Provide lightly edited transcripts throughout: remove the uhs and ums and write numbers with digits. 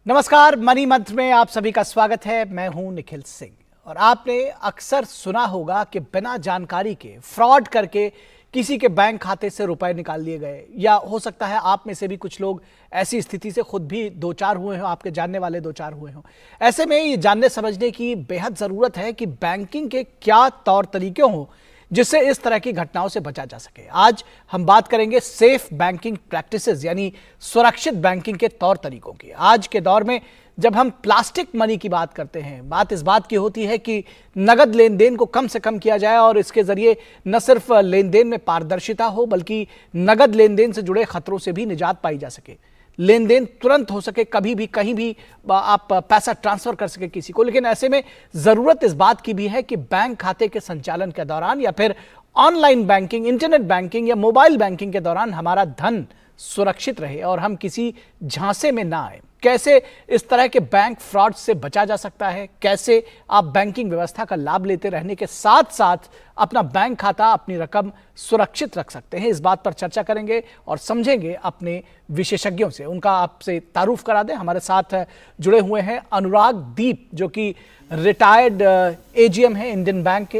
नमस्कार, मनी मंत्र में आप सभी का स्वागत है। मैं हूं निखिल सिंह और आपने अक्सर सुना होगा कि बिना जानकारी के फ्रॉड करके किसी के बैंक खाते से रुपए निकाल लिए गए, या हो सकता है आप में से भी कुछ लोग ऐसी स्थिति से खुद भी दो चार हुए हों, आपके जानने वाले दो चार हुए हों। ऐसे में ये जानने समझने की बेहद जरूरत है कि बैंकिंग के क्या तौर तरीके हों जिससे इस तरह की घटनाओं से बचा जा सके। आज हम बात करेंगे सेफ बैंकिंग प्रैक्टिसेस यानी सुरक्षित बैंकिंग के तौर तरीकों की। आज के दौर में जब हम प्लास्टिक मनी की बात करते हैं, बात इस बात की होती है कि नगद लेन देन को कम से कम किया जाए और इसके जरिए न सिर्फ लेन देन में पारदर्शिता हो बल्कि नगद लेन देन से जुड़े खतरों से भी निजात पाई जा सके, लेन देन तुरंत हो सके, कभी भी कहीं भी आप पैसा ट्रांसफर कर सके किसी को। लेकिन ऐसे में जरूरत इस बात की भी है कि बैंक खाते के संचालन के दौरान या फिर ऑनलाइन बैंकिंग, इंटरनेट बैंकिंग या मोबाइल बैंकिंग के दौरान हमारा धन सुरक्षित रहे और हम किसी झांसे में ना आए। कैसे इस तरह के बैंक फ्रॉड से बचा जा सकता है, कैसे आप बैंकिंग व्यवस्था का लाभ लेते रहने के साथ साथ अपना बैंक खाता, अपनी रकम सुरक्षित रख सकते हैं, इस बात पर चर्चा करेंगे और समझेंगे अपने विशेषज्ञों से। उनका आपसे तारुफ करा दें, हमारे साथ जुड़े हुए हैं अनुराग दीप, जो कि रिटायर्ड एजीएम है इंडियन बैंक के।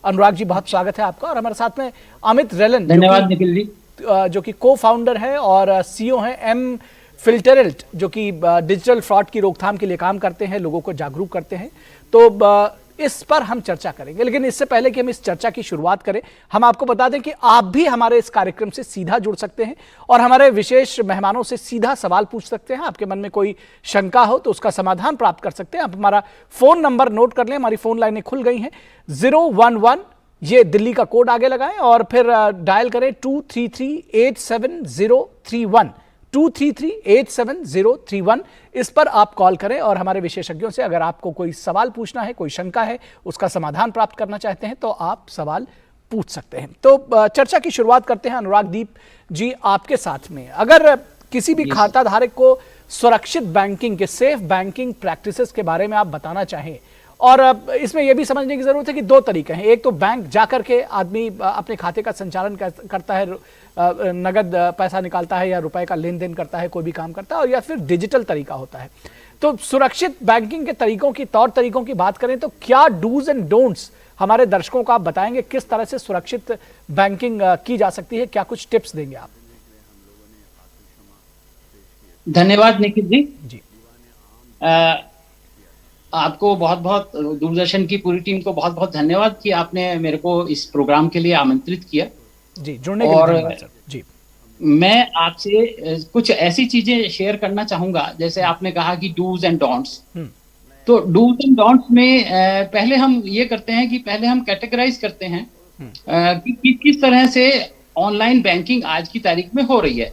अनुराग जी, बहुत स्वागत है आपका। और हमारे साथ में अमित रेलन, धन्यवाद निखिल जी, जो कि को फाउंडर है और सीईओ हैं एम फिल्टरल्ट, जो कि डिजिटल फ्रॉड की रोकथाम के लिए काम करते हैं, लोगों को जागरूक करते हैं। तो इस पर हम चर्चा करेंगे। लेकिन इससे पहले कि हम इस चर्चा की शुरुआत करें, हम आपको बता दें कि आप भी हमारे इस कार्यक्रम से सीधा जुड़ सकते हैं और हमारे विशेष मेहमानों से सीधा सवाल पूछ सकते हैं। आपके मन में कोई शंका हो तो उसका समाधान प्राप्त कर सकते हैं। आप हमारा फोन नंबर नोट कर लें, हमारी फोन लाइनें खुल गई हैं। 011, ये दिल्ली का कोड आगे लगाएं और फिर डायल करें 233-87031, 233-87031। इस पर आप कॉल करें और हमारे विशेषज्ञों से अगर आपको कोई सवाल पूछना है, कोई शंका है, उसका समाधान प्राप्त करना चाहते हैं तो आप सवाल पूछ सकते हैं। तो चर्चा की शुरुआत करते हैं। अनुराग दीप जी, आपके साथ में अगर किसी भी खाता धारक को सुरक्षित बैंकिंग के, सेफ बैंकिंग प्रैक्टिसेस के बारे में आप बताना चाहें, और इसमें यह भी समझने की जरूरत है कि दो तरीके हैं। एक तो बैंक जाकर के आदमी अपने खाते का संचालन करता है, नगद पैसा निकालता है या रुपए का लेन देन करता है, कोई भी काम करता है, और या फिर डिजिटल तरीका होता है। तो सुरक्षित बैंकिंग के तरीकों की, तौर तरीकों की बात करें तो क्या डूज एंड डोंट्स हमारे दर्शकों को आप बताएंगे, किस तरह से सुरक्षित बैंकिंग की जा सकती है, क्या कुछ टिप्स देंगे आप? धन्यवाद निखिल जी। जी, आपको बहुत बहुत, दूरदर्शन की पूरी टीम को बहुत बहुत धन्यवाद कि आपने मेरे को इस प्रोग्राम के लिए आमंत्रित किया। जी, जुड़ने के लिए धन्यवाद सर। जी, मैं आपसे कुछ ऐसी चीजें शेयर करना चाहूंगा, जैसे आपने कहा कि डूज एंड डोंट्स। तो डूज एंड डोंट्स में पहले हम ये करते हैं कि पहले हम कैटेगराइज करते हैं कि किस तरह से ऑनलाइन बैंकिंग आज की तारीख में हो रही है।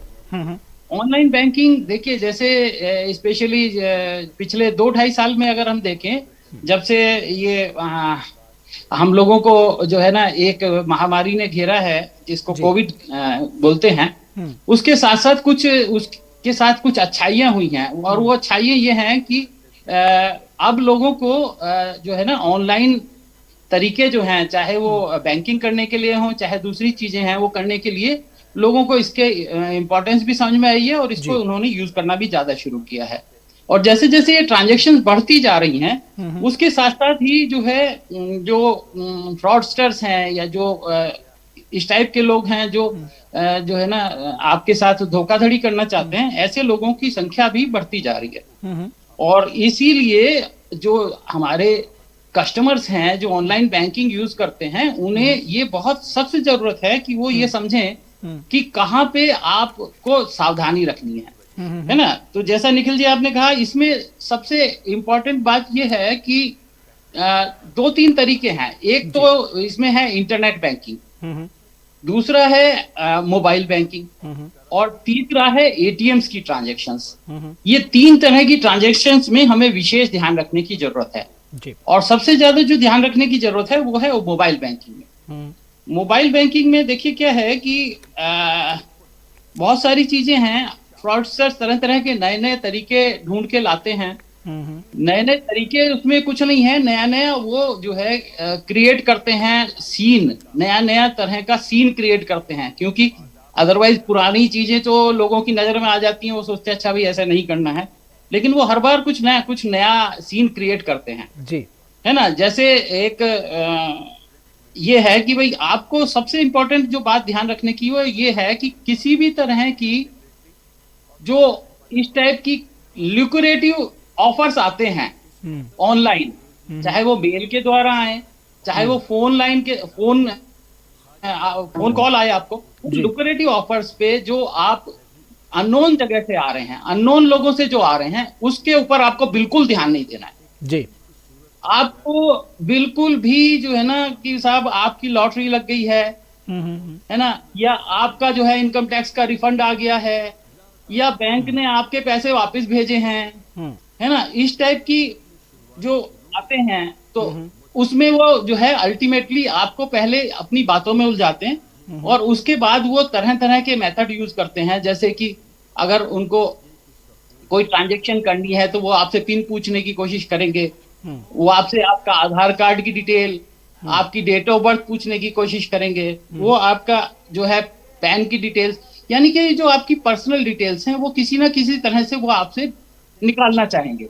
ऑनलाइन बैंकिंग देखिए, जैसे स्पेशली पिछले 2-2.5 साल में अगर हम देखें, जब से ये हम लोगों को जो है ना एक महामारी ने घेरा है, जिसको कोविड बोलते हैं, उसके साथ साथ कुछ अच्छाइयां हुई हैं। और वो अच्छाइयां ये हैं कि अब लोगों को जो है ना ऑनलाइन तरीके जो हैं, चाहे वो बैंकिंग करने के लिए हो, चाहे दूसरी चीजें हैं, वो करने के लिए लोगों को इसके इम्पोर्टेंस भी समझ में आई है और इसको उन्होंने यूज करना भी ज्यादा शुरू किया है। और जैसे जैसे ये ट्रांजैक्शंस बढ़ती जा रही हैं, उसके साथ साथ ही जो है, जो फ्रॉडस्टर्स हैं या जो इस टाइप के लोग हैं जो है ना आपके साथ धोखाधड़ी करना चाहते हैं, ऐसे लोगों की संख्या भी बढ़ती जा रही है। और इसीलिए जो हमारे कस्टमर्स हैं जो ऑनलाइन बैंकिंग यूज करते हैं, उन्हें ये बहुत सख्त जरूरत है कि वो ये समझें कि कहाँ पे आपको सावधानी रखनी है ना। तो जैसा निखिल जी आपने कहा, इसमें सबसे इम्पोर्टेंट बात यह है कि 2-3 तरीके हैं। एक तो इसमें है इंटरनेट बैंकिंग, दूसरा है मोबाइल बैंकिंग, और तीसरा है एटीएम्स की ट्रांजैक्शंस। ये 3 तरह की ट्रांजैक्शंस में हमें विशेष ध्यान रखने की जरूरत है। और सबसे ज्यादा जो ध्यान रखने की जरूरत है वो है मोबाइल बैंकिंग में। मोबाइल बैंकिंग में देखिए क्या है कि बहुत सारी चीजें हैं। फ्रॉडस्टर्स तरह तरह के नए नए तरीके ढूंढ के लाते हैं। नए नए तरीके, उसमें कुछ नहीं है, नया नया वो जो है क्रिएट करते हैं सीन, नया नया तरह का सीन क्रिएट करते हैं। क्योंकि अदरवाइज पुरानी चीजें तो लोगों की नजर में आ जाती हैं, वो सोचते हैं अच्छा भाई ऐसा नहीं करना है, लेकिन वो हर बार कुछ नया सीन क्रिएट करते हैं, जी। है ना। जैसे एक ये है कि भाई आपको सबसे इंपॉर्टेंट जो बात ध्यान रखने की वो ये है कि किसी भी तरह की जो इस टाइप की ल्यूक्रेटिव ऑफर्स आते हैं हम्म। ऑनलाइन, चाहे वो मेल के द्वारा आए, चाहे वो फोन कॉल आए आपको, जी। लुक्रेटिव ऑफर्स पे जो आप अननोन जगह से आ रहे हैं, अननोन लोगों से जो आ रहे हैं, उसके ऊपर आपको बिल्कुल ध्यान नहीं देना है। जी। आपको बिल्कुल भी जो है ना कि साहब आपकी लॉटरी लग गई है ना, या आपका जो है इनकम टैक्स का रिफंड आ गया है, या बैंक ने आपके पैसे वापस भेजे हैं, हम्म। है ना, इस टाइप की जो आते हैं, तो उसमें वो जो है अल्टीमेटली आपको पहले अपनी बातों में उलझाते हैं, और उसके बाद वो तरह तरह के मेथड यूज करते हैं। जैसे कि अगर उनको कोई ट्रांजेक्शन करनी है तो वो आपसे पिन पूछने की कोशिश करेंगे, वो आपसे आपका आधार कार्ड की डिटेल, आपकी डेट ऑफ बर्थ पूछने की कोशिश करेंगे, वो आपका जो है पैन की डिटेल्स, यानी कि जो आपकी पर्सनल डिटेल्स हैं वो किसी ना किसी तरह से वो आपसे निकालना चाहेंगे,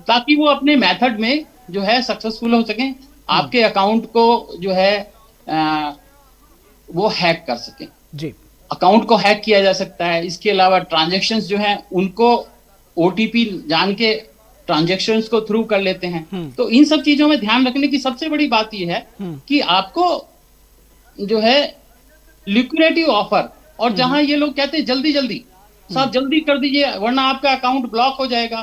ताकि वो अपने मेथड में जो है सक्सेसफुल हो सकें, आपके अकाउंट को जो है अ, वो हैक कर सकें। जी। अकाउंट को हैक किया जा सकता है। इसके अलावा ट्रांजैक्शंस जो हैं उनको ओटीपी जान के ट्रांजैक्शंस को थ्रू कर लेते हैं। तो इन सब चीजों में ध्यान रखने की सबसे बड़ी बात यह है कि आपको जो है लिक्विडेटिव ऑफर, और जहां ये लोग कहते हैं जल्दी जल्दी, साहब जल्दी कर दीजिए वरना आपका अकाउंट ब्लॉक हो जाएगा,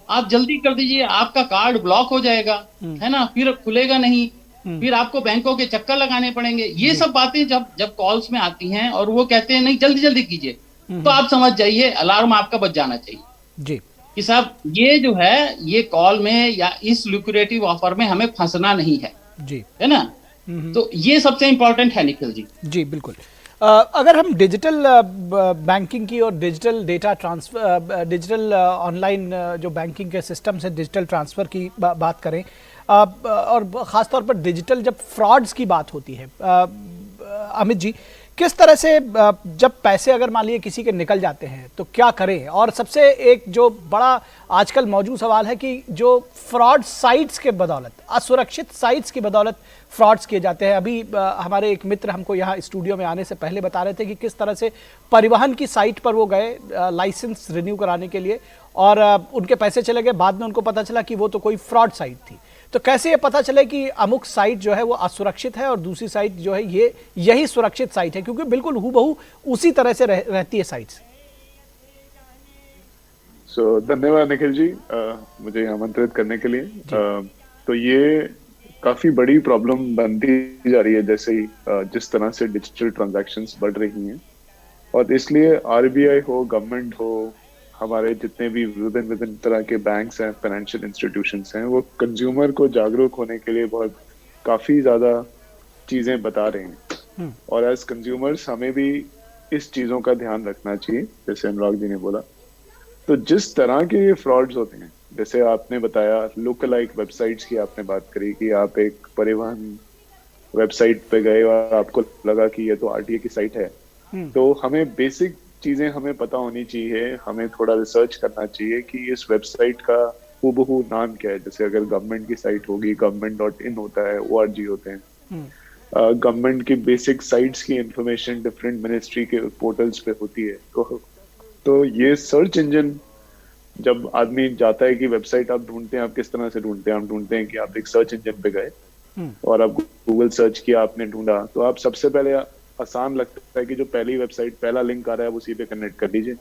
आप जल्दी कर दीजिए आपका कार्ड ब्लॉक हो जाएगा, है ना, फिर खुलेगा नहीं, फिर आपको बैंकों के चक्कर लगाने पड़ेंगे, ये सब बातें जब जब कॉल्स में आती हैं और वो कहते हैं नहीं जल्दी जल्दी कीजिए, तो आप समझ जाइए अलार्म आपका बज जाना चाहिए जी। कि साहब ये जो है ये कॉल में या इस लुक्रेटिव ऑफर में हमें फंसना नहीं है, जी। है ना। तो ये सबसे इंपॉर्टेंट है निखिल जी। जी बिल्कुल। अगर हम डिजिटल बैंकिंग की और digital data transfer, digital online जो बैंकिंग के सिस्टम से डिजिटल ट्रांसफ़र की बात करें, और ख़ास तौर पर डिजिटल जब फ्रॉड्स की बात होती है, अमित जी किस तरह से जब पैसे अगर मान लीजिए किसी के निकल जाते हैं तो क्या करें? और सबसे एक जो बड़ा आजकल मौजूद सवाल है कि जो फ्रॉड साइट्स के बदौलत, असुरक्षित साइट्स की बदौलत फ्रॉड्स किए जाते हैं। अभी हमारे एक मित्र हमको यहाँ स्टूडियो में आने से पहले बता रहे थे कि किस तरह से परिवहन की साइट पर वो गए लाइसेंस रिन्यू कराने के लिए, और उनके पैसे चले गए। बाद में उनको पता चला कि वो तो कोई फ्रॉड साइट थी। तो कैसे ये पता चले कि अमुक साइट जो है वो असुरक्षित है और दूसरी साइट जो है ये यही सुरक्षित साइट है, क्योंकि बिल्कुल हूबहू उसी तरह से रहती है साइट्स। धन्यवाद निखिल जी, मुझे आमंत्रित करने के लिए। तो ये काफी बड़ी प्रॉब्लम बनती जा रही है जैसे ही जिस तरह से डिजिटल ट्रांजैक्शंस बढ़ रही हैं, और इसलिए आरबीआई हो, गवर्नमेंट हो, हमारे जितने भी विभिन्न तरह के बैंक्स हैं, फाइनेंशियल इंस्टीट्यूशंस हैं, वो कंज्यूमर को जागरूक होने के लिए बहुत काफी ज्यादा चीजें बता रहे हैं। और एज कंज्यूमर्स हमें भी इस चीजों का ध्यान रखना चाहिए, जैसे अनुराग जी ने बोला। तो जिस तरह के ये फ्रॉड्स होते हैं, जैसे आपने बताया लोकलाइक वेबसाइट्स की आपने बात करी कि आप एक परिवहन वेबसाइट पे गए और आपको लगा कि ये तो आरटीए की साइट है, तो हमें बेसिक चीजें हमें पता होनी चाहिए, हमें थोड़ा रिसर्च करना चाहिए कि इस वेबसाइट का हूबहू नाम क्या है। जैसे अगर गवर्नमेंट की साइट होगी, government.in होता है, ORG होते हैं, गवर्नमेंट की बेसिक साइट्स की इंफॉर्मेशन डिफरेंट मिनिस्ट्री के पोर्टल्स पे होती है। तो ये सर्च इंजन, जब आदमी जाता है कि वेबसाइट आप ढूंढते हैं, आप किस तरह से ढूंढते हैं? आप ढूंढते हैं कि आप एक सर्च इंजन पे गए और आप गूगल सर्च किया, आपने ढूंढा, तो आप सबसे पहले आसान लगता है कि जो पहली वेबसाइट, पहला लिंक आ रहा है उसी पे कनेक्ट कर लीजिए।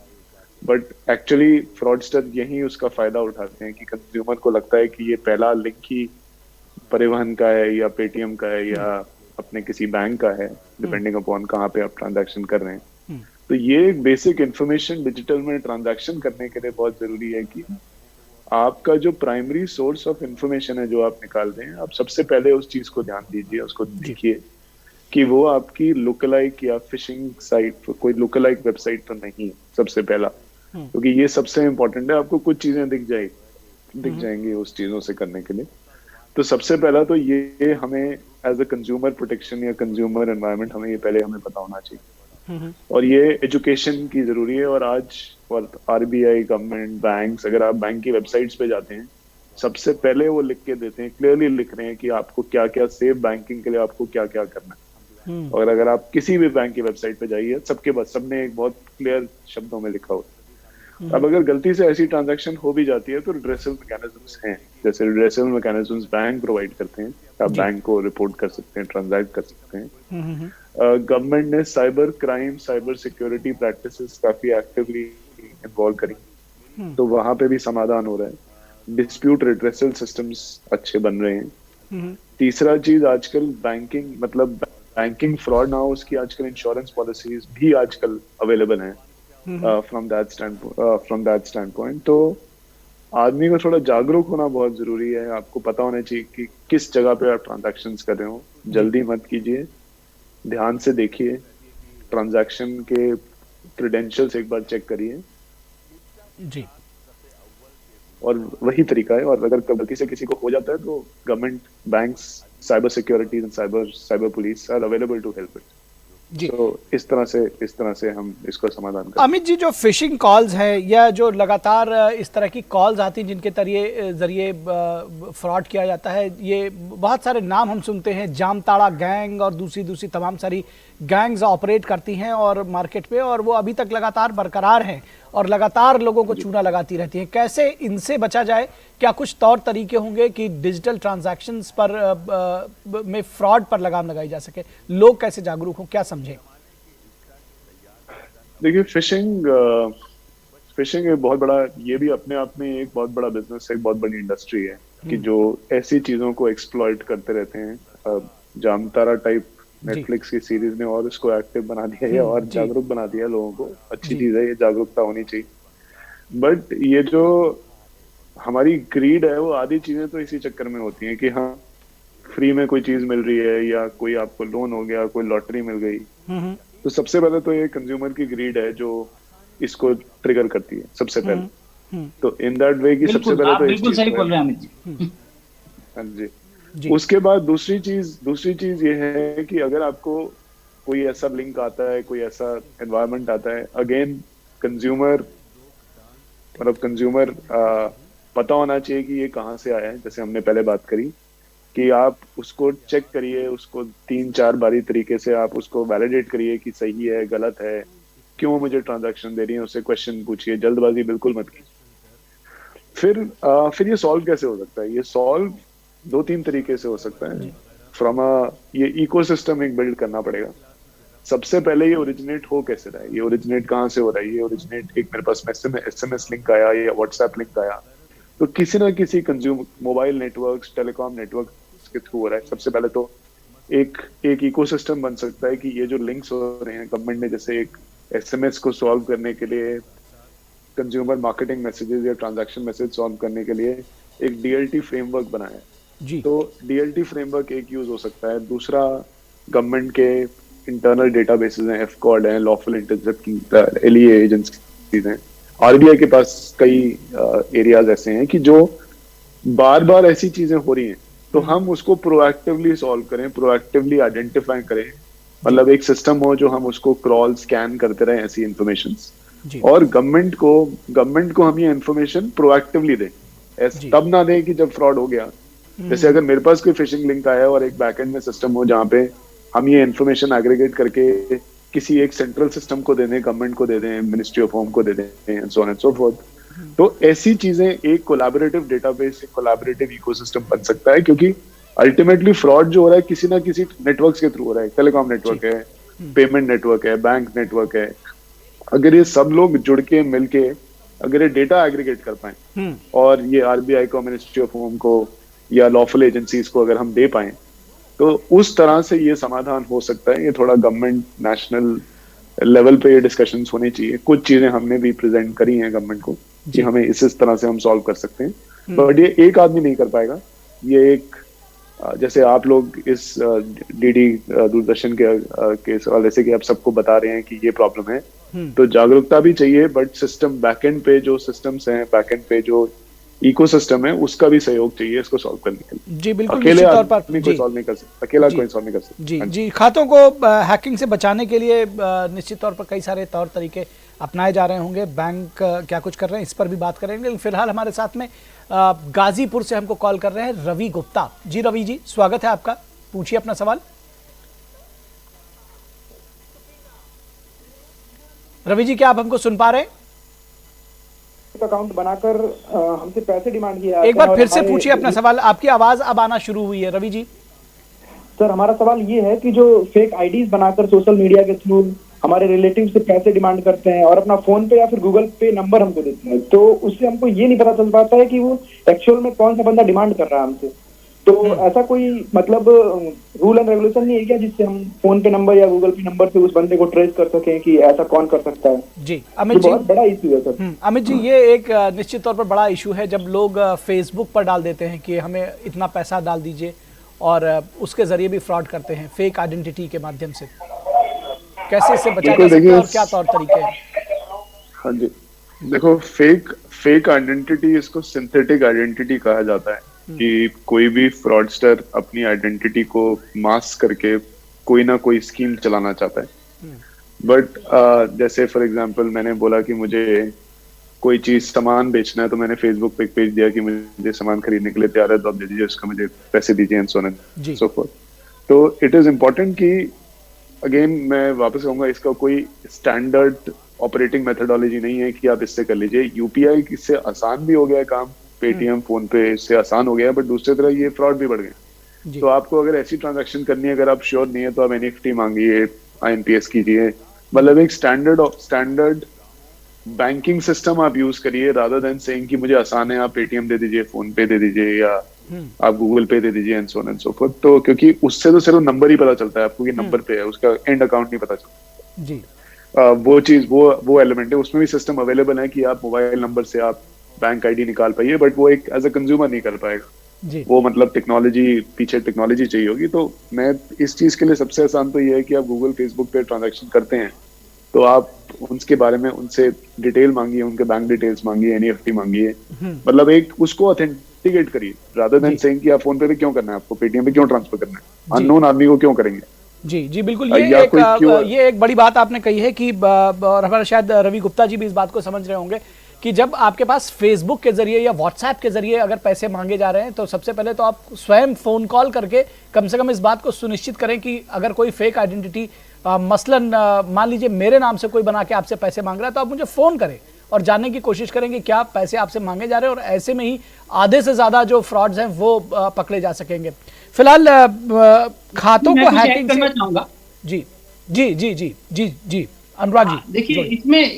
बट एक्चुअली फ्रॉडस्टर यही उसका फायदा उठाते हैं कि कंज्यूमर को लगता है कि ये पहला लिंक ही परिवहन का है या पेटीएम का है या अपने किसी बैंक का है, डिपेंडिंग अपॉन कहाँ पे आप ट्रांजैक्शन कर रहे हैं। तो ये एक बेसिक इंफॉर्मेशन डिजिटल में ट्रांजैक्शन करने के लिए बहुत जरूरी है कि आपका जो प्राइमरी सोर्स ऑफ इंफॉर्मेशन है जो आप निकाल रहे हैं, आप सबसे पहले उस चीज को ध्यान दीजिए, उसको देखिए कि वो आपकी लोकलाइक या फिशिंग साइट, कोई लोकलाइक वेबसाइट तो नहीं है सबसे पहला, क्योंकि ये सबसे इम्पोर्टेंट है। आपको कुछ चीजें दिख जाएंगी उस चीजों से करने के लिए। तो सबसे पहला तो ये हमें एज अ कंज्यूमर प्रोटेक्शन या कंज्यूमर एनवायरनमेंट हमें ये पहले हमें पता होना चाहिए। और ये एजुकेशन की जरूरी है। और आज और आरबीआई, गवर्नमेंट, बैंक्स, अगर आप बैंक की वेबसाइट्स पे जाते हैं, सबसे पहले वो लिख के देते हैं, क्लियरली लिख रहे हैं कि आपको क्या क्या सेफ बैंकिंग के लिए आपको क्या क्या करना है। और अगर आप किसी भी बैंक की वेबसाइट पे जाइए, सबके पास सबने एक बहुत क्लियर शब्दों में लिखा हुआ है। अब अगर गलती से ऐसी ट्रांजैक्शन हो भी जाती है तो रिड्रेसल मैकेनिज्म्स हैं, जैसे रिड्रेसल मैकेनिज्म्स बैंक प्रोवाइड करते हैं, आप बैंक को रिपोर्ट कर सकते हैं, ट्रांजैक्ट कर सकते हैं। गवर्नमेंट ने cyber crime, cyber security practices काफी एक्टिवली इन्वॉल्व करी, तो वहां पे भी समाधान हो रहा है। डिस्प्यूट रिड्रेसल सिस्टम्स अच्छे बन रहे हैं। तीसरा चीज, आजकल बैंकिंग मतलब बैंकिंग फ्रॉड ना हो उसकी आजकल इंश्योरेंस पॉलिसीज भी आजकल अवेलेबल हैं फ्रॉम दैट स्टैंड पॉइंट। तो आदमी को थोड़ा जागरूक होना बहुत जरूरी है। आपको पता होना चाहिए कि किस जगह पे आप ट्रांजैक्शंस कर रहे हो। जल्दी मत कीजिए, ध्यान से देखिए, ट्रांजैक्शन के क्रेडेंशियल्स एक बार चेक करिए जी। और वही तरीका है। और अगर गलती से किसी को हो जाता है तो government, banks, cyber securities and cyber police are available to help it. जी। तो इस तरह से हम इसको समाधान करते हैं। अमित जी, जो फिशिंग कॉल्स हैं या जो लगातार इस तरह की कॉल्स आती हैं जिनके जरिए फ्रॉड किया जाता है, ये बहुत सारे नाम हम सुनते हैं, जामताड़ा गैंग और दूसरी तमाम सारी गैंग्स ऑपरेट करती हैं और मार्केट पे, और वो अभी तक लगातार बरकरार हैं और लगातार लोगों को चूना लगाती रहती हैं। कैसे इनसे बचा जाए? क्या कुछ तौर तरीके होंगे कि डिजिटल ट्रांजैक्शंस पर में फ्रॉड पर लगाम लगाई जा सके? लोग कैसे जागरूक हों, क्या समझें? देखिए, फिशिंग एक बहुत बड़ा, ये भी अपने आप में एक बहुत बड़ा बिजनेस है, एक बहुत बड़ी इंडस्ट्री है कि जो ऐसी चीजों को एक्सप्लॉइट करते रहते हैं। जामतारा टाइप नेटफ्लिक्स की सीरीज ने और इसको एक्टिव बना दिया है और जागरूक बना दिया है लोगों को। अच्छी चीज है, ये जागरूकता होनी चाहिए। बट ये जो हमारी ग्रीड है, वो आधी चीजें तो इसी चक्कर में होती हैं कि हाँ, फ्री में कोई चीज मिल रही है या कोई आपको लोन हो गया, कोई लॉटरी मिल गई। तो सबसे पहले तो ये कंज्यूमर की ग्रीड है जो इसको ट्रिगर करती है सबसे पहले। तो इन दैट वे की सबसे पहले तो बिल्कुल सही बोल रहे हैं अमित जी। हाँ जी। उसके बाद दूसरी चीज ये है कि अगर आपको कोई ऐसा लिंक आता है, कोई ऐसा एनवायरनमेंट आता है, अगेन कंज्यूमर पता होना चाहिए कि ये कहाँ से आया है। जैसे हमने पहले बात करी कि आप उसको चेक करिए, उसको 3-4 बारी तरीके से आप उसको वैलिडेट करिए कि सही है, गलत है, क्यों मुझे ट्रांजैक्शन दे रही है, उससे क्वेश्चन पूछिए, जल्दबाजी बिल्कुल मत कीजिए। फिर ये सॉल्व कैसे हो सकता है? ये सॉल्व 2-3 तरीके से हो सकता है। ये इकोसिस्टम एक बिल्ड करना पड़ेगा। सबसे पहले ये ओरिजिनेट हो कैसे रहा है, ये ओरिजिनेट कहाँ से हो रहा है? ये ओरिजिनेट एक मेरे पास SMS लिंक आया या व्हाट्सएप लिंक आया, तो किसी ना किसी मोबाइल नेटवर्क्स, टेलीकॉम नेटवर्क्स के थ्रू हो रहा है। सबसे पहले तो एक इकोसिस्टम बन सकता है कि ये जो लिंक्स हो रहे हैं, गवर्नमेंट ने जैसे एक SMS को सॉल्व करने के लिए, कंज्यूमर मार्केटिंग मैसेजेस या ट्रांजैक्शन मैसेज सॉल्व करने के लिए एक DLT फ्रेमवर्क बनाया है। तो DLT फ्रेमवर्क एक यूज हो सकता है। दूसरा, गवर्नमेंट के इंटरनल डेटाबेसेस हैं, FCOD हैं, लॉफुल इंटरसेप्टिंग LEA एजेंसीज हैं। RBI के पास कई एरियाज ऐसे हैं कि जो बार बार ऐसी चीजें हो रही हैं, तो हम उसको प्रोएक्टिवली सॉल्व करें, प्रोएक्टिवली आइडेंटिफाई करें। मतलब एक सिस्टम हो जो हम उसको क्रॉल, स्कैन करते रहें ऐसी इंफॉर्मेशन, और गवर्नमेंट को हम ये इंफॉर्मेशन प्रोएक्टिवली दें, तब ना दें कि जब फ्रॉड हो गया। जैसे अगर मेरे पास कोई फिशिंग लिंक आया और एक बैकएंड में सिस्टम हो जहाँ पे हम ये इंफॉर्मेशन एग्रीगेट करके किसी एक सेंट्रल सिस्टम को दे दें, गवर्नमेंट को दे दें, मिनिस्ट्री ऑफ होम को दे दें, and so on and so fourth, तो ऐसी चीजें एक कोलैबोरेटिव डेटाबेस, एक कोलैबोरेटिव इकोसिस्टम बन सकता है। क्योंकि अल्टीमेटली फ्रॉड जो हो रहा है किसी ना किसी नेटवर्क्स के थ्रू हो रहा है। टेलीकॉम नेटवर्क है, पेमेंट नेटवर्क है, बैंक नेटवर्क है। अगर ये सब लोग जुड़ के मिलके अगर ये डेटा एग्रीगेट कर पाए और ये RBI को, मिनिस्ट्री ऑफ होम को या लॉफुल एजेंसीज को अगर हम दे पाए, तो उस तरह से ये समाधान हो सकता है। ये थोड़ा गवर्नमेंट नेशनल लेवल पे ये डिस्कशंस होनी चाहिए। कुछ चीजें हमने भी प्रेजेंट करी हैं गवर्नमेंट को कि हमें इस तरह से हम सॉल्व कर सकते हैं, बट ये एक आदमी नहीं कर पाएगा। ये एक, जैसे आप लोग इस DD दूरदर्शन के हवाले से कि आप सबको बता रहे हैं कि ये प्रॉब्लम है, तो जागरूकता भी चाहिए। बट सिस्टम बैकएंड पे जो सिस्टम्स हैं, बैकएंड पे जो इकोसिस्टम है उसका भी सहयोग चाहिए इसको सॉल्व करने के लिए। जी बिल्कुल, अकेले निश्चित तौर पर आदमी कोई सॉल्व नहीं कर सकता, अकेला कोई सॉल्व नहीं कर सकता। जी हाँ जी, खातों को हैकिंग से बचाने के लिए निश्चित तौर पर कई सारे तौर तरीके अपनाए जा रहे होंगे। बैंक क्या कुछ कर रहे हैं इस पर भी बात करेंगे, लेकिन फिलहाल हमारे साथ में गाजीपुर से हमको कॉल कर रहे हैं रवि गुप्ता जी। रवि जी स्वागत है आपका, पूछिए अपना सवाल। रवि जी क्या आप हमको सुन पा रहे हैं? अकाउंट बनाकर हमसे पैसे डिमांड किया। एक बार फिर से पूछिए अपना सवाल, आपकी आवाज अब आना शुरू हुई है रवि जी। सर हमारा सवाल ये है कि जो फेक आईडीज बनाकर सोशल मीडिया के थ्रू हमारे रिलेटिव से पैसे डिमांड करते हैं और अपना फोन पे या फिर गूगल पे नंबर हमको देते हैं, तो उससे हमको ये नहीं पता चल पाता है कि वो एक्चुअल में कौन सा बंदा डिमांड कर रहा है हमसे। तो ऐसा कोई मतलब रूल एंड रेगुलेशन नहीं है क्या जिससे हम फोन पे नंबर या गूगल पे नंबर से उस बंदे को ट्रेस कर सकें कि ऐसा कौन कर सकता है? जी अमित जी, बहुत बड़ा इशू है सर। अमित जी ये एक निश्चित तौर पर बड़ा इशू है जब लोग फेसबुक पर डाल देते हैं कि हमें इतना पैसा डाल दीजिए और उसके जरिए भी फ्रॉड करते हैं फेक आइडेंटिटी के माध्यम से। कैसे इससे बचा जा सकता है और क्या तौर तरीके हैं? हाँ जी, देखो फेक आइडेंटिटी, इसको सिंथेटिक आइडेंटिटी कहा जाता है कि कोई भी फ्रॉडस्टर अपनी आइडेंटिटी को मास्क करके कोई ना कोई स्कीम चलाना चाहता है। बट जैसे फॉर एग्जांपल मैंने बोला कि मुझे कोई चीज सामान बेचना है, तो मैंने फेसबुक पे एक पेज दिया कि मुझे सामान खरीदने के लिए तैयार है तो आप दे दीजिए, उसका मुझे पैसे दीजिए and so and so fourth. तो इट इज इम्पोर्टेंट कि अगेन मैं वापस कहूंगा, इसका कोई स्टैंडर्ड ऑपरेटिंग मेथोडोलॉजी नहीं है कि आप इससे कर लीजिए। यूपीआई से आसान भी हो गया है काम, पेटीएम फोन पे इससे आसान हो गया, बट दूसरी तरह ये फ्रॉड भी बढ़ गए। तो आपको अगर ऐसी ट्रांजैक्शन करनी है, अगर आप श्योर नहीं है तो आप एनईएफटी मांगिए, आईएमपीएस कीजिए, मतलब एक स्टैंडर्ड बैंकिंग सिस्टम आप यूज करिए रादर देन सेइंग कि मुझे आसान है आप पेटीएम दे दीजिए, फोन पे दे दीजिए या आप गूगल पे दे दीजिए and so on and so fourth. तो क्योंकि उससे तो सिर्फ नंबर ही पता चलता है आपको कि नंबर पे है, उसका एंड अकाउंट नहीं पता चलता जी। वो चीज वो एलिमेंट है, उसमें भी सिस्टम अवेलेबल है कि आप मोबाइल नंबर से आप बैंक आईडी निकाल पाइए, बट वो एक एज अ कंज्यूमर नहीं कर पाएगा जी। वो, मतलब पीछे टेक्नोलॉजी चाहिए होगी। तो मैं इस चीज के लिए सबसे आसान तो ये है कि आप गूगल फेसबुक पे ट्रांजैक्शन करते हैं तो आप उनके बारे में उनसे डिटेल मांगिए, उनके बैंक डिटेल्स मांगिए, एनईएफटी मांगिए, मतलब एक उसको ऑथेंटिकेट करिए रादर देन सेइंग कि आप फोन पे क्यों करना है, आपको पेटीएम पे क्यों ट्रांसफर करना है, अननोन आदमी को क्यों करेंगे। जी जी बिल्कुल, ये एक बड़ी बात आपने कही है कि और हमारा शायद रवि गुप्ता जी भी इस बात को समझ रहे होंगे कि जब आपके पास फेसबुक के जरिए या व्हाट्सएप के जरिए अगर पैसे मांगे जा रहे हैं तो सबसे पहले तो आप स्वयं फोन कॉल करके कम से कम इस बात को सुनिश्चित करें कि अगर कोई फेक आइडेंटिटी मसलन मान लीजिए मेरे नाम से कोई बना के आपसे पैसे मांग रहा है तो आप मुझे फोन करें और जानने की कोशिश करें कि क्या पैसे आपसे मांगे जा रहे हैं, और ऐसे में ही आधे से ज्यादा जो फ्रॉड्स हैं वो पकड़े जा सकेंगे। फिलहाल खातों को हैकिंग करना चाहूंगा। जी जी जी जी जी जी अनुराग जी देखिए,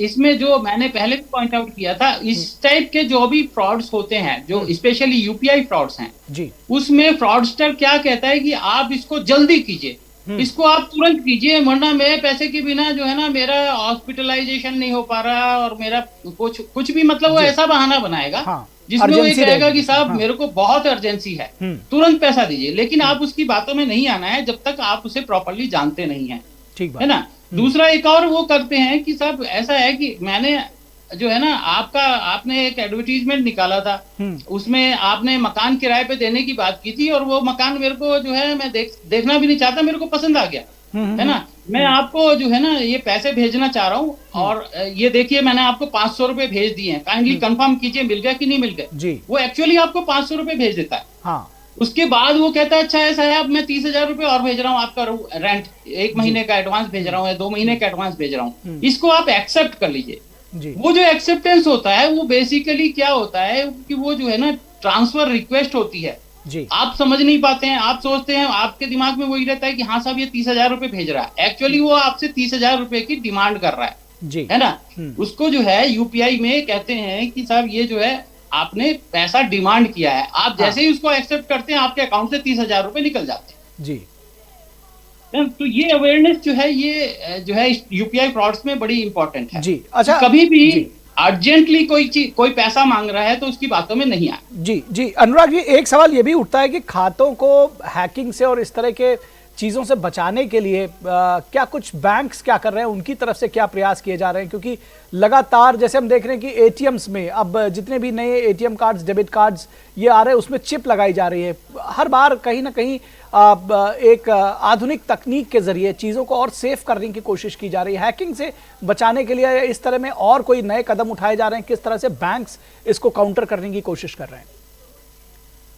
इसमें जो मैंने पहले भी पॉइंट आउट किया था, इस टाइप के जो भी फ्रॉड्स होते हैं, जो स्पेशली यूपीआई फ्रॉड्स हैं जी, उसमें फ्रॉडस्टर क्या कहता है कि आप इसको जल्दी कीजिए, इसको आप तुरंत कीजिए, वरना मेरे पैसे के बिना जो है ना मेरा हॉस्पिटलाइजेशन नहीं हो पा रहा और मेरा कुछ भी, मतलब वो ऐसा बहाना बनाएगा जिसमें वो ये कहेगा कि साहब मेरे को बहुत अर्जेंसी है, तुरंत पैसा दीजिए। लेकिन आप उसकी बातों में नहीं आना है जब तक आप उसे प्रॉपरली जानते नहीं है, ठीक है ना। दूसरा एक और वो करते हैं कि साहब ऐसा है कि मैंने जो है ना आपने एक एडवर्टीजमेंट निकाला था, उसमें आपने मकान किराए पे देने की बात की थी और वो मकान मेरे को जो है मैं देखना भी नहीं चाहता, मेरे को पसंद आ गया, है ना। मैं आपको जो है ना ये पैसे भेजना चाह रहा हूँ और ये देखिए मैंने आपको 500 रुपए भेज दिए हैं, काइंडली कंफर्म कीजिए मिल गया कि नहीं मिल गया। वो एक्चुअली आपको 500 रुपए भेज देता है। हाँ। उसके बाद वो कहता है अच्छा ऐसा है, अब मैं 30,000 रुपए और भेज रहा हूँ, आपका रेंट 1 महीने का एडवांस भेज रहा हूँ या 2 महीने का एडवांस भेज रहा हूँ, इसको आप एक्सेप्ट कर लीजिए। वो जो एक्सेप्टेंस होता है वो बेसिकली क्या होता है कि वो जो है ना ट्रांसफर रिक्वेस्ट होती है जी। आप समझ नहीं पाते हैं, आप सोचते हैं, आपके दिमाग में वही रहता है कि हाँ साहब ये 30,000 रुपए भेज रहा है, एक्चुअली वो आपसे 30,000 रुपए की डिमांड कर रहा है जी, है ना। उसको जो है यूपीआई में कहते हैं कि साहब ये जो है आपने पैसा डिमांड किया है, आप जैसे ही उसको एक्सेप्ट करते हैं आपके अकाउंट से 30,000 रुपए निकल जाते हैं जी। तो ये अवेयरनेस जो है ये जो है यूपीआई फ्रॉड्स में बड़ी इंपॉर्टेंट है जी। अच्छा, कभी भी अर्जेंटली कोई पैसा मांग रहा है तो उसकी बातों में नहीं आए। जी जी अनुराग जी, एक सवाल ये भी उठता है कि खातों को हैकिंग से और इस तरह के चीज़ों से बचाने के लिए क्या कुछ बैंक्स क्या कर रहे हैं, उनकी तरफ से क्या प्रयास किए जा रहे हैं? क्योंकि लगातार जैसे हम देख रहे हैं कि एटीएम्स में अब जितने भी नए एटीएम कार्ड्स, डेबिट कार्ड्स ये आ रहे हैं, उसमें चिप लगाई जा रही है। हर बार कहीं ना कहीं एक आधुनिक तकनीक के जरिए चीज़ों को और सेफ करने की कोशिश की जा रही है। हैकिंग से बचाने के लिए इस तरह में और कोई नए कदम उठाए जा रहे हैं? किस तरह से बैंक्स इसको काउंटर करने की कोशिश कर रहे हैं?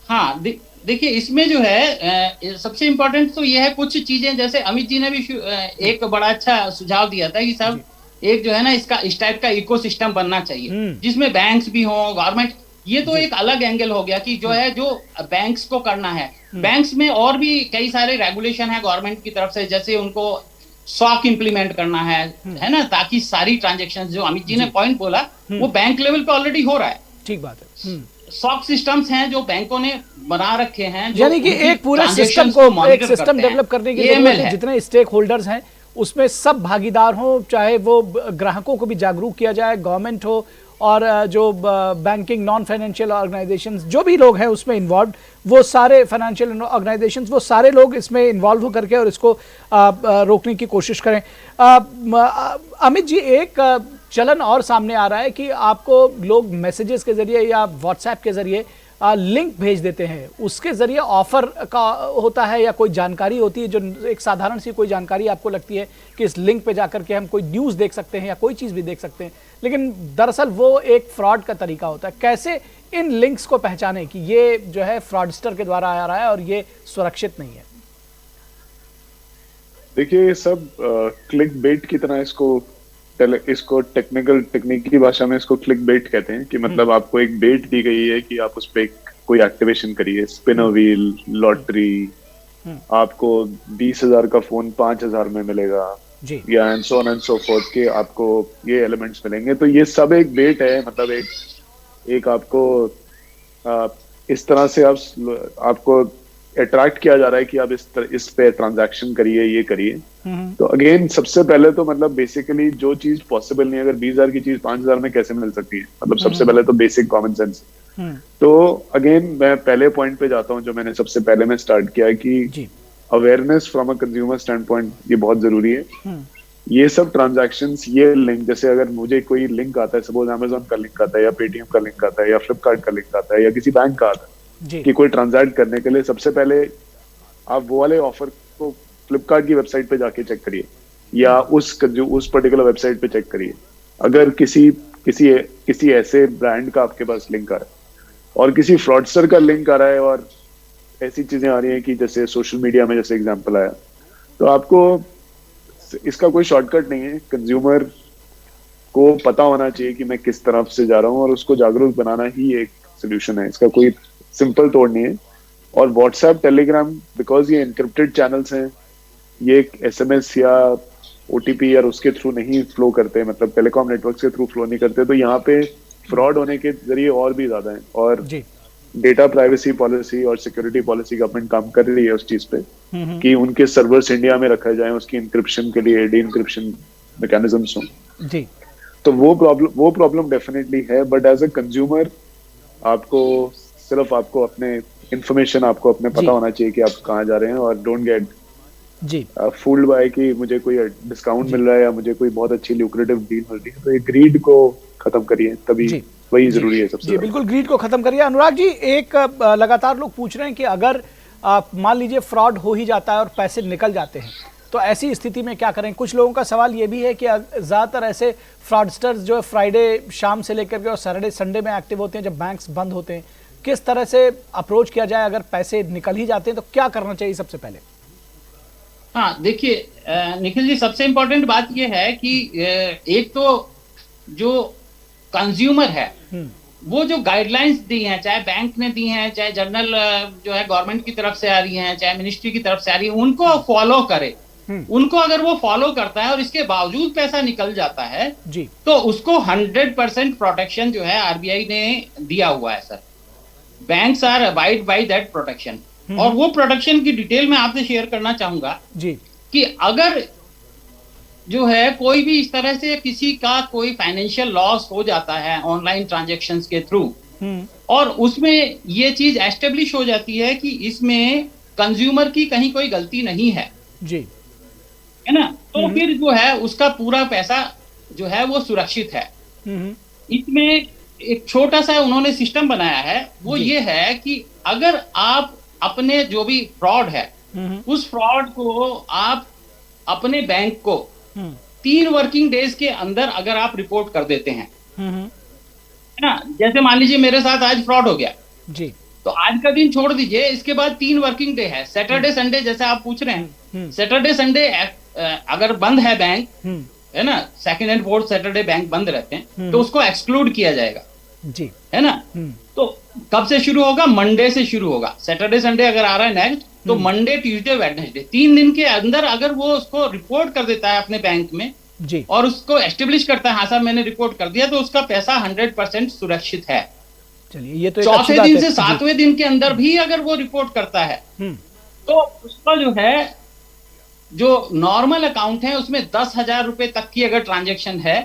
हाँ, देखिए इसमें जो है सबसे इम्पोर्टेंट तो ये है, कुछ चीजें जैसे अमित जी ने भी एक बड़ा अच्छा सुझाव दिया था कि सब एक जो है ना इसका इस टाइप का इकोसिस्टम बनना चाहिए जिसमें बैंक्स भी हो, गवर्नमेंट। ये तो एक अलग एंगल हो गया कि जो है जो बैंक्स को करना है। बैंक्स में और भी कई सारे रेगुलेशन है गवर्नमेंट की तरफ से, जैसे उनको सॉक इंप्लीमेंट करना है ना, ताकि सारी ट्रांजेक्शन जो अमित जी ने पॉइंट बोला वो बैंक लेवल पे ऑलरेडी हो रहा है। ठीक बात है। सॉक सिस्टम्स हैं जो बैंकों ने बना रखे हैं, यानी कि एक पूरे सिस्टम को एक सिस्टम डेवलप करने की जरूरत है। जितने स्टेक होल्डर्स हैं उसमें सब भागीदार हो, चाहे वो ग्राहकों को भी जागरूक किया जाए, गवर्नमेंट हो और जो बैंकिंग नॉन फाइनेंशियल ऑर्गेनाइजेशंस जो भी लोग हैं उसमें इन्वॉल्व, वो सारे फाइनेंशियल ऑर्गेनाइजेशंस, वो सारे लोग इसमें इन्वॉल्व हो करके और इसको रोकने की कोशिश करें। अमित जी, एक चलन और सामने आ रहा है कि आपको लोग मैसेजेस के जरिए या व्हाट्सएप के जरिए लिंक भेज देते हैं, उसके जरिए ऑफर का होता है या कोई जानकारी होती है, जो एक साधारण सी कोई जानकारी आपको लगती है कि इस लिंक पे जाकर के हम कोई न्यूज़ देख सकते हैं या कोई चीज़ भी देख सकते हैं, लेकिन दरअसल वो एक फ्रॉड का तरीका होता है। कैसे इन लिंक्स को पहचाने कि ये जो है फ्रॉडस्टर के द्वारा आ रहा है और ये सुरक्षित नहीं है? देखिए, ये सब क्लिक बेट की तरह इसको टेक्निकी भाषा में इसको क्लिक बेट कहते हैं कि मतलब आपको एक बेट दी गई है कि आप उस पे कोई एक्टिवेशन करिए, स्पिन अ व्हील, लॉटरी, आपको 20,000 का फोन 5,000 में मिलेगा जी, या and so on and so fourth के आपको ये एलिमेंट्स मिलेंगे। तो ये सब एक बेट है, मतलब एक आपको इस तरह से आपको अट्रैक्ट किया जा रहा है कि आप इस पे ट्रांजैक्शन करिए, ये करिए। तो अगेन सबसे पहले तो मतलब बेसिकली जो चीज पॉसिबल नहीं है, अगर 20,000 की चीज 5,000 में कैसे मिल सकती है, मतलब सबसे पहले तो बेसिक कॉमन सेंस। तो अगेन मैं पहले पॉइंट पे जाता हूँ जो मैंने सबसे पहले में स्टार्ट किया है कि awareness from a consumer stand point ये बहुत जरूरी है। ये सब ट्रांजैक्शंस, ये लिंक, जैसे अगर मुझे कोई लिंक आता है, सपोज अमेजोन का लिंक आता है या पेटीएम का लिंक आता है या फ्लिपकार्ट का लिंक आता है या किसी बैंक का आता है कि कोई ट्रांजैक्ट करने के लिए, सबसे पहले आप वो वाले ऑफर को फ्लिपकार्ट की वेबसाइट पे जाके चेक करिए या उस पर्टिकुलर वेबसाइट पे चेक करिए। अगर किसी ऐसे ब्रांड का आपके पास लिंक आ रहा है और किसी फ्रॉडस्टर का लिंक आ रहा है और ऐसी चीजें आ रही हैं कि जैसे सोशल मीडिया में जैसे एग्जांपल आया, तो आपको इसका कोई शॉर्टकट नहीं है। कंज्यूमर को पता होना चाहिए कि मैं किस तरफ से जा रहा हूँ और उसको जागरूक बनाना ही एक सोल्यूशन है, इसका कोई सिंपल तोड़ नहीं है। और व्हाट्सएप, टेलीग्राम, बिकॉज ये एनक्रिप्टेड चैनल्स हैं, ये एसएमएस या ओटीपी या उसके थ्रू नहीं फ्लो करते, मतलब टेलीकॉम नेटवर्क के थ्रू फ्लो नहीं करते, तो यहाँ पे फ्रॉड होने के जरिए और भी ज्यादा है। और डेटा प्राइवेसी पॉलिसी और सिक्योरिटी पॉलिसी गवर्नमेंट काम कर रही है उस चीज पे कि उनके सर्वर्स इंडिया में रखा जाए, उसकी इंक्रिप्शन के लिए डी इंक्रिप्शन मैकेनिज्म्स हों जी। तो वो प्रॉब्लम डेफिनेटली है, बट एज ए कंज्यूमर आपको सिर्फ आपको अपने इंफॉर्मेशन आपको अपने पता होना चाहिए कि आप कहाँ जा रहे हैं और डोंट गेट जी फूल्ड बाय कि मुझे कोई डिस्काउंट मिल रहा है या मुझे कोई बहुत अच्छी ल्यूक्रेटिव डील मिल रही है। तो ये ग्रीड को खत्म करिए, तभी वही जरूरी है सबसे। जी बिल्कुल, ग्रीड को खत्म करिए। अनुराग जी, एक लगातार लोग पूछ रहे हैं कि अगर मान लीजिए फ्रॉड हो ही जाता है और पैसे निकल जाते हैं तो ऐसी स्थिति में क्या करें? कुछ लोगों का सवाल ये भी है कि ज्यादातर ऐसे फ्रॉडस्टर्स जो है फ्राइडे शाम से लेकर के और सैटरडे संडे में एक्टिव होते हैं जब बैंक्स बंद होते हैं। किस तरह से अप्रोच किया जाए? अगर पैसे निकल ही जाते हैं तो क्या करना चाहिए सबसे पहले? हाँ, देखिए निखिल जी, सबसे इंपॉर्टेंट बात यह है कि एक तो जो कंज्यूमर है वो जो गाइडलाइंस दी हैं, चाहे बैंक ने दी हैं, चाहे जनरल जो है गवर्नमेंट की तरफ से आ रही हैं, चाहे मिनिस्ट्री की तरफ से आ रही है, उनको फॉलो करे। उनको अगर वो फॉलो करता है और इसके बावजूद पैसा निकल जाता है जी, तो उसको 100% प्रोटेक्शन जो है आरबीआई ने दिया हुआ है sir. Banks are abide by that protection. और वो प्रोटेक्शन की डिटेल मैं आपसे शेयर करना चाहूंगा जी, कि अगर जो है कोई भी इस तरह से किसी का कोई फाइनेंशियल लॉस हो जाता है ऑनलाइन ट्रांजैक्शंस के थ्रू और उसमें ये चीज एस्टेब्लिश हो जाती है कि इसमें कंज्यूमर की कहीं कोई गलती नहीं है, जी, है ना, तो फिर जो है उसका पूरा पैसा जो है वो सुरक्षित है। इसमें एक छोटा सा उन्होंने सिस्टम बनाया है, वो ये है कि अगर आप अपने जो भी फ्रॉड है उस फ्रॉड को आप अपने बैंक को 3 वर्किंग डेज के अंदर अगर आप रिपोर्ट कर देते हैं, है ना, जैसे मान लीजिए मेरे साथ आज फ्रॉड हो गया जी, तो आज का दिन छोड़ दीजिए, इसके बाद 3 वर्किंग डे है, सैटरडे संडे जैसे आप पूछ रहे हैं, सैटरडे संडे अगर बंद है बैंक, है ना, second and fourth Saturday bank बंद रहते हैं, तो उसको एक्सक्लूड किया जाएगा, जी, है ना। तो कब से शुरू होगा? मंडे से शुरू होगा। सैटरडे संडे अगर आ रहा है नेक्स्ट, तो मंडे ट्यूसडे वेडनेसडे 3 दिन के अंदर अगर वो उसको रिपोर्ट कर देता है अपने बैंक में जी, और उसको एस्टेब्लिश करता है, हाँ साहब मैंने रिपोर्ट कर दिया, तो उसका पैसा 100% सुरक्षित है। चलिए ये तो एक अच्छी चौथे बात दिन है। से जी, 7वें दिन के अंदर भी अगर वो रिपोर्ट करता है तो उसका जो है जो नॉर्मल अकाउंट है उसमें 10,000 रुपए तक की अगर ट्रांजेक्शन है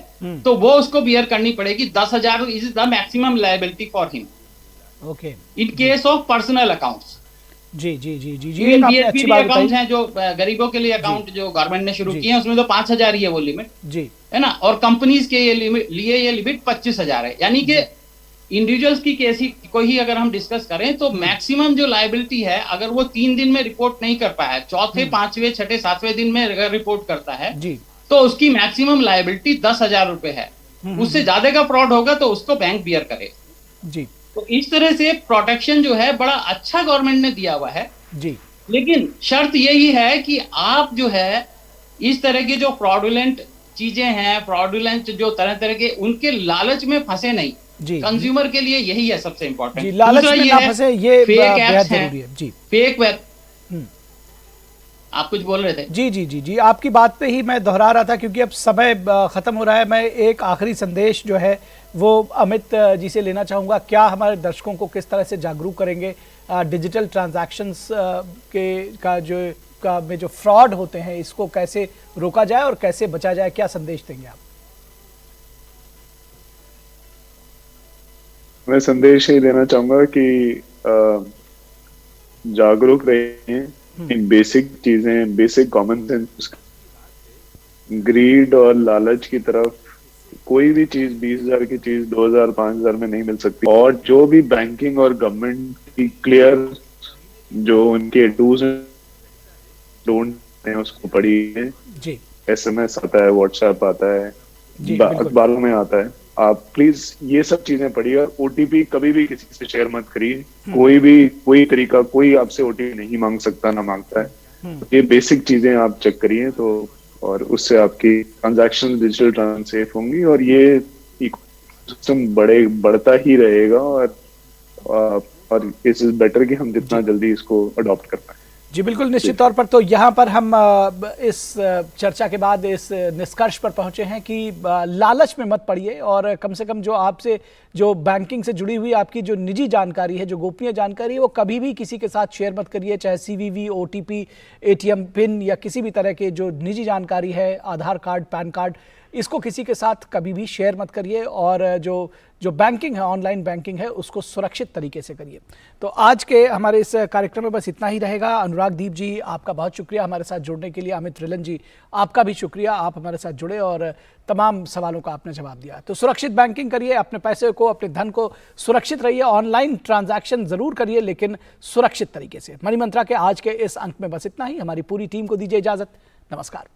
तो वो उसको बियर करनी पड़ेगी। 10,000 is the maximum liability for him okay, in case of personal accounts. जी जी जी जी जी, एक आपने अच्छी बात अकाउंट बताई। हैं जो गरीबों के लिए अकाउंट जो गवर्नमेंट ने शुरू किए हैं, उसमें तो 5,000 ही है वो लिमिट, जी, है ना, और कंपनीज के लिए ये लिमिट 25,000 है। यानी कि इंडिविजुअल्स की केस ही को ही अगर हम डिस्कस करें तो मैक्सिमम जो लायबिलिटी है, अगर वो 3 दिन में रिपोर्ट नहीं कर पाया, चौथे 5वें 6ठे 7वें दिन में अगर रिपोर्ट करता है जी, तो उसकी मैक्सिमम लायबिलिटी 10,000 रुपए है। उससे ज्यादा का फ्रॉड होगा तो उसको बैंक बियर करे। जी, तो इस तरह से प्रोटेक्शन जो है बड़ा अच्छा गवर्नमेंट ने दिया हुआ है, जी, लेकिन शर्त यही है कि आप जो है इस तरह की जो फ्रॉडुलेंट चीजें हैं, फ्रॉडुलेंट जो तरह तरह के, उनके लालच में फंसे नहीं। जी, कंज्यूमर के लिए यही है सबसे इंपॉर्टेंट। जी, लालच में ना फंसे, ये बेहद जरूरी है। जी, फेक वेब, आप कुछ बोल रहे थे? जी जी जी जी, आपकी बात पे ही मैं दोहरा रहा था क्योंकि अब समय ख़त्म हो रहा है। मैं एक आखिरी संदेश जो है वो अमित जी से लेना चाहूँगा। क्या हमारे दर्शकों को किस तरह से जागरूक करेंगे डिजिटल ट्रांजैक्शंस में जो फ्रॉड होते हैं, इसको कैसे रोका जाए और कैसे बचा जाए? क्या संदेश देंगे आप? मैं संदेश ये देना चाहूंगा कि जागरूक रहें, इन बेसिक चीजें, बेसिक कॉमन सेंस, ग्रीड और लालच की तरफ कोई भी चीज 20,000 की चीज 2,000 5,000 में नहीं मिल सकती। और जो भी बैंकिंग और गवर्नमेंट की क्लियर जो उनके डूज डोंट हैं उसको पढ़िए। जी, SMS आता है, व्हाट्सएप आता है, जी, बिल्कुल। अखबारों में आता है। आप प्लीज ये सब चीजें पढ़िए और OTP कभी भी किसी से शेयर मत करिए। कोई तरीका, कोई आपसे OTP नहीं मांग सकता, ना मांगता है। ये बेसिक चीजें आप चेक करिए तो, और उससे आपकी ट्रांजैक्शन डिजिटल ट्रांस सेफ होंगी और ये इकोसिस्टम बढ़ता ही रहेगा। और इस इज बेटर कि हम जितना जल्दी इसको अडॉप्ट कर पाए। जी बिल्कुल, निश्चित तौर पर। तो यहाँ पर हम इस चर्चा के बाद इस निष्कर्ष पर पहुँचे हैं कि लालच में मत पड़िए और कम से कम जो आपसे जो बैंकिंग से जुड़ी हुई आपकी जो निजी जानकारी है, जो गोपनीय जानकारी है, वो कभी भी किसी के साथ शेयर मत करिए। चाहे CVV, OTP, ATM पिन या किसी भी तरह के जो निजी जानकारी है, आधार कार्ड, पैन कार्ड, इसको किसी के साथ कभी भी शेयर मत करिए। और जो बैंकिंग है, ऑनलाइन बैंकिंग है, उसको सुरक्षित तरीके से करिए। तो आज के हमारे इस कार्यक्रम में बस इतना ही रहेगा। अनुराग दीप जी, आपका बहुत शुक्रिया हमारे साथ जुड़ने के लिए। अमित रिलन जी, आपका भी शुक्रिया, आप हमारे साथ जुड़े और तमाम सवालों का आपने जवाब दिया। तो सुरक्षित बैंकिंग करिए, अपने पैसे को, अपने धन को सुरक्षित रहिए। ऑनलाइन ट्रांजैक्शन जरूर करिए लेकिन सुरक्षित तरीके से। मनी मंत्रा के आज के इस अंक में बस इतना ही। हमारी पूरी टीम को दीजिए इजाजत। नमस्कार।